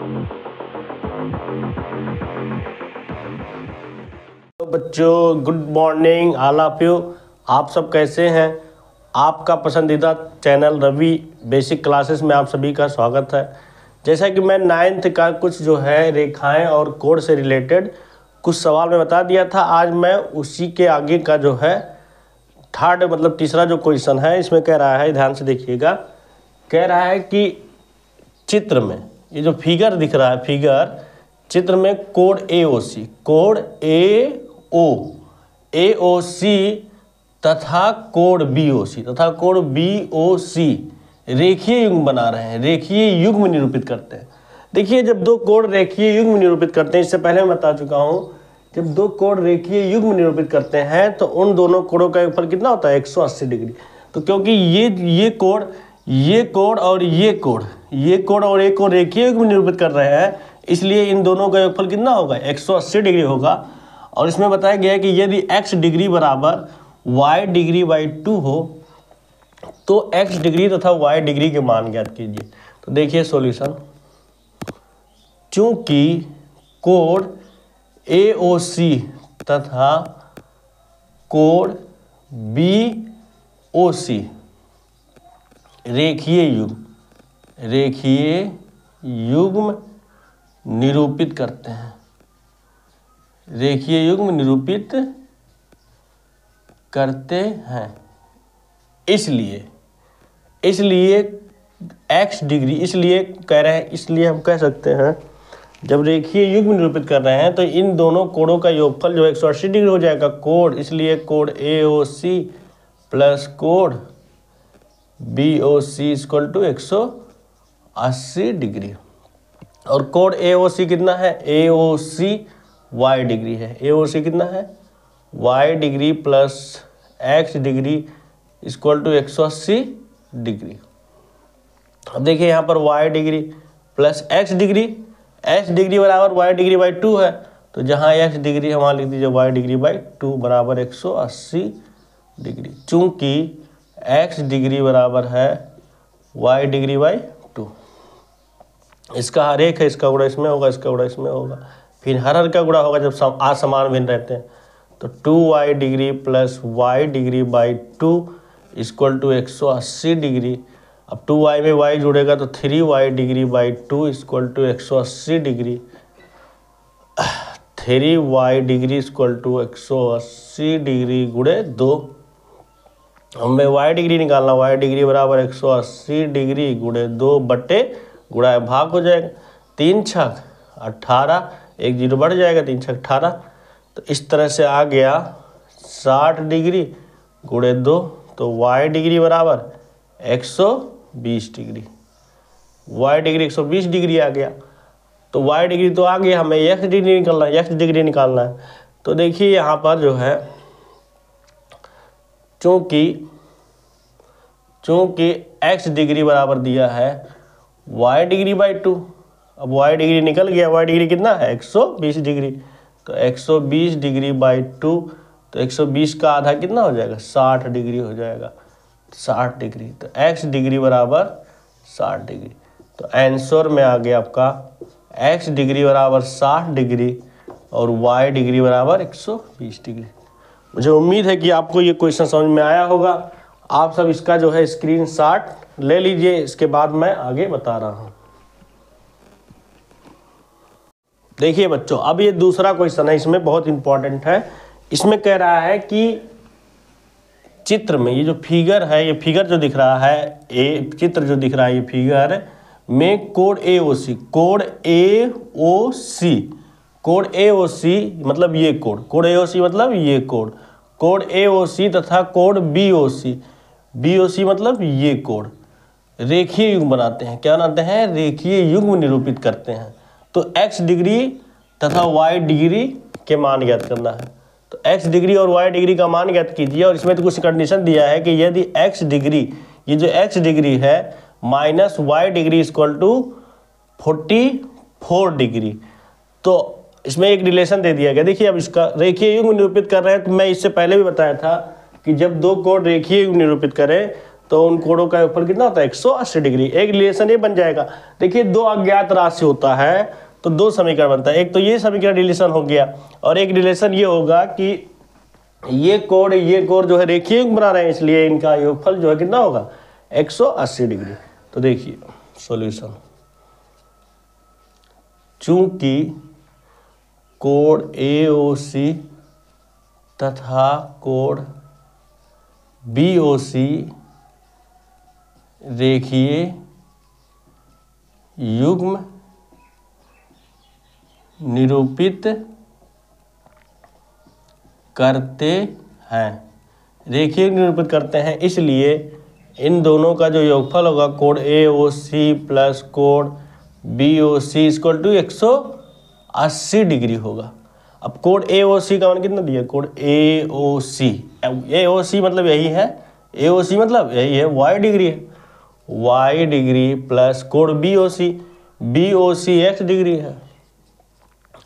तो बच्चों, good morning all of you. आप सब कैसे हैं? आपका पसंदीदा चैनल रवि बेसिक क्लासेस में आप सभी का स्वागत है। जैसा कि मैं 9th का कुछ जो है रेखाएं और कोड से रिलेटेड कुछ सवाल मैं बता दिया था, आज मैं उसी के आगे का जो है थर्ड मतलब तीसरा जो क्वेश्चन है, इसमें कह रहा है, ध्यान से देखिएगा, कह रहा है कि चित्र में ये जो फिगर दिख रहा है, फिगर चित्र में कोड AOC, कोड AOC तथा कोड BOC रेखीय युग्म बना रहे हैं, रेखीय युग्म निरूपित करते हैं। देखिए, जब दो कोड रेखीय युग्म निरूपित करते हैं, इससे पहले मैं बता चुका हूँ, जब दो कोड रेखीय युग्म निरूपित करते हैं तो उन दोनों कोडों का योगफल कितना होता है? 180 डिग्री। तो क्योंकि ये कोड और ये कोड और एक कोड रेखीय युग्म निरूपित कर रहे हैं, इसलिए इन दोनों का योगफल कितना होगा? 180 डिग्री होगा। और इसमें बताया गया है कि यदि x डिग्री बराबर y डिग्री बाई 2 हो तो x डिग्री तथा y डिग्री के मान ज्ञात कीजिए। तो देखिए सॉल्यूशन, चूंकि कोड AOC तथा कोड BOC रेखीय युग्म निरूपित करते हैं, रेखीय युग्म निरूपित करते हैं। इसलिए x डिग्री, इसलिए कह रहे हैं, इसलिए हम कह सकते हैं जब रेखीय युग्म निरूपित कर रहे हैं तो इन दोनों कोडों का योगफल जो 180 डिग्री हो जाएगा कोड, इसलिए कोड AOC प्लस कोड BOC इक्वल टू 180 डिग्री। और कोड AOC कितना है? AOC y डिग्री है। AOC कितना है? y degree plus x degree equal to 180 degree. अब देखिए यहाँ पर y degree plus x degree बराबर y डिग्री बाई 2 है, तो जहाँ x डिग्री है वहाँ लिख दीजिए y डिग्री बाई 2 बराबर 180 डिग्री। चूँकि x डिग्री बराबर है y डिग्री बाई 2, इसका हर एक है, इसका गुणा इसमें होगा, इसका गुणा इसमें होगा, फिर हर का गुणा होगा जब असमान भिन्न रहते हैं। तो 2y degree plus y degree by 2 equal to 180 degree. अब 2y में y जुड़ेगा तो 3y degree by 2 equal to 180 degree. 3y degree equal to 180 degree गुणे 2। हमें y डिग्री निकालना, y डिग्री बराबर 180 डिग्री गुणे 2 बट्टे गुणा भाग हो जाएगा, 3 छक 18, 1 जीरो बढ़ जाएगा, 3 छक 18। तो इस तरह से आ गया 60 डिग्री गुणे 2, तो y डिग्री बराबर 120 डिग्री, y डिग्री 120 डिग्री आ गया। तो y डिग्री तो आ गया, हमें x डिग्री निकालना है। तो देखिए यहाँ पर जो है, चूँकि x डिग्री बराबर दिया है y डिग्री बाई 2, अब y डिग्री निकल गया, y डिग्री कितना है? 120 डिग्री। तो 120 डिग्री बाई 2, तो 120 का आधा कितना हो जाएगा? 60 डिग्री हो जाएगा, 60 डिग्री। तो x डिग्री बराबर 60 डिग्री। तो आंसर में आ गया आपका x डिग्री बराबर 60 डिग्री और y डिग्री बराबर 120 डिग्री। मुझे उम्मीद है कि आपको ये क्वेश्चन समझ में आया होगा। आप सब इसका जो है स्क्रीनशॉट ले लीजिए, इसके बाद मैं आगे बता रहा हूँ। देखिए बच्चों, अब ये दूसरा क्वेश्चन है, इसमें बहुत इंपॉर्टेंट है। इसमें कह रहा है कि चित्र में ये जो फिगर है, ये फिगर जो दिख रहा है, चित्र जो दिख रहा है, ये फिगर में कोड AOC मतलब ये कोड AOC मतलब ये कोड AOC तथा कोड BOC मतलब ये कोड रेखीय युग्म बनाते हैं। क्या बनाते हैं? रेखीय युग्म निरूपित करते हैं। तो x डिग्री तथा y डिग्री के मान ज्ञात करना है। तो x डिग्री और y डिग्री का मान ज्ञात कीजिए। और इसमें तो कुछ कंडीशन दिया है कि यदि x डिग्री, ये जो x डिग्री है minus y degree equal to 44 degree, तो इसमें एक रिलेशन दे दिया गया। देखिए, अब इसका रेखीय युग्म निरूपित कर रहे हैं, तो मैं इससे पहले भी बताया था कि जब दो कोड रेखीय युग्म निरूपित करें तो उन कोणों का योगफल कितना होता है 180 डिग्री। एक रिलेशन ये बन जाएगा। देखिए दो अज्ञात राशि होता है तो दो समीकरण बनता है, एक तो ये समीकरण रिलेशन हो गया और एक रिलेशन ये होगा कि ये कोण जो है रेखीय बना रहे हैं, इसलिए इनका योगफल जो है कितना होगा 180 डिग्री। तो देखिए सॉल्यूशन, चूंकि कोण AOC तथा कोण BOC रेखीय युग्म निरूपित करते हैं, रेखीय निरूपित करते हैं, इसलिए इन दोनों का जो योगफल होगा कोण AOC प्लस कोण BOC इक्वल टू 180 डिग्री होगा। अब कोण AOC का मान कितना दिया, कोण AOC मतलब यही है, AOC मतलब यही है y डिग्री है, y डिग्री प्लस कोण BOC x डिग्री है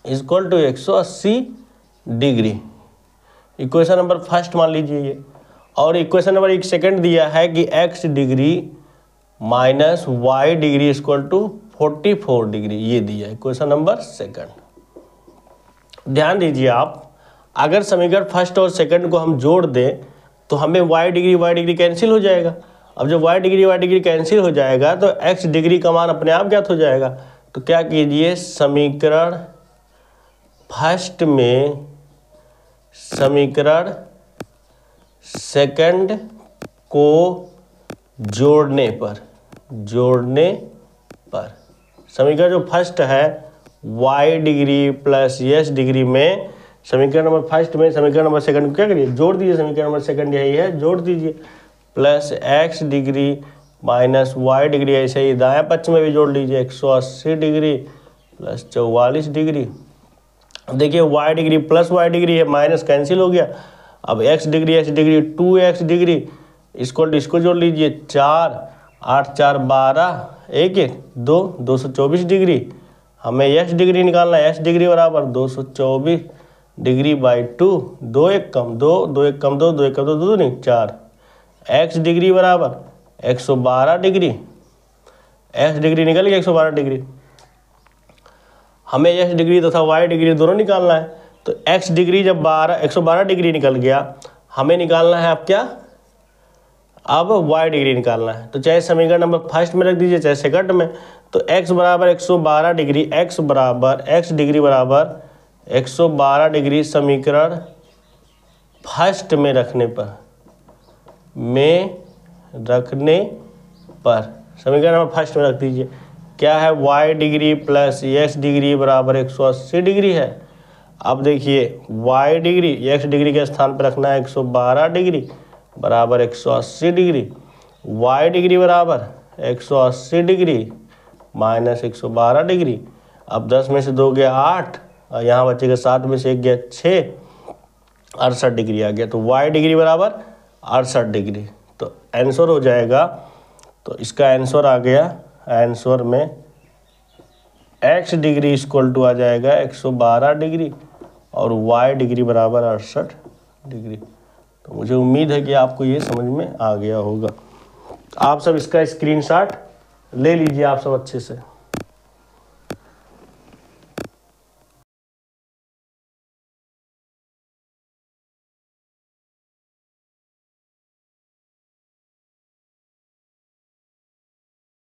equal to 180 degree. Equation number first मान लीजिए ये, और इक्वेशन नंबर एक सेकंड दिया है कि x degree minus y degree equal to 44 degree, ये दिया है इक्वेशन नंबर सेकंड। ध्यान दीजिए आप, अगर समीकरण फर्स्ट और सेकंड को हम जोड़ दें तो हमें y डिग्री कैंसिल हो जाएगा। अब जब y डिग्री कैंसिल हो जाएगा तो x डिग्री का मान अपने आप ज्ञात हो जाएगा। तो क्या कीजिए, समीकरण फर्स्ट में समीकरण सेकंड को जोड़ने पर समीकरण जो फर्स्ट है y degree plus s degree में समीकरण नंबर फर्स्ट में समीकरण नंबर सेकंड को क्या करिए, जोड़ दीजिए। समीकरण नंबर सेकंड यही है, जोड़ दीजिए, plus x degree minus y degree, ऐसे ही दाएं पक्ष में भी जोड़ लीजिए 180 डिग्री प्लस 44 डिग्री। देखिए y degree plus y degree है, माइनस कैंसिल हो गया। अब x डिग्री 2x डिग्री इसको जोड़ लीजिए, 4 8 4 12 1 1 2 224 डिग्री। हमें x डिग्री निकालना है, x डिग्री बराबर 224 डिग्री बाई 2, 2 1 कम 2 2 1 कम 2 2 1 कम 2 2 नहीं 4, x डिग्री बराबर 112 डिग्री, x डिग्री निकल गया 112 डिग्री। हमें x डिग्री तथा y डिग्री दोनों निकालना है, तो x डिग्री जब 112 डिग्री निकल गया, हमें निकालना है अब क्या, अब y डिग्री निकालना है। तो चाहे समीकरण नंबर फर्स्ट में रख दीजिए चाहे सेकंड में, तो x बराबर 112 डिग्री, x डिग्री बराबर 112 डिग्री समीकरण फर्स्ट में रखने पर समीकरण नंबर फर्स्ट में रख दीजिए। क्या है, y degree plus x degree बराबर 180 डिग्री है। अब देखिए y डिग्री x डिग्री के स्थान पर रखना है 112 डिग्री बराबर 180 डिग्री, y डिग्री बराबर 180 डिग्री माइनस 112 डिग्री। अब 10 में से 2 गया 8 और यहाँ बचेगा 7 में से 1 गया 6, 68 डिग्री आ गया। तो y डिग्री बराबर 68 डिग्री, तो आंसर हो जाएगा। तो इसका आंसर आ गया, आंसर में x डिग्री इक्वल टू आ जाएगा 112 डिग्री और y डिग्री बराबर 68 डिग्री। तो मुझे उम्मीद है कि आपको ये समझ में आ गया होगा। आप सब इसका स्क्रीनशॉट ले लीजिए आप सब अच्छे से।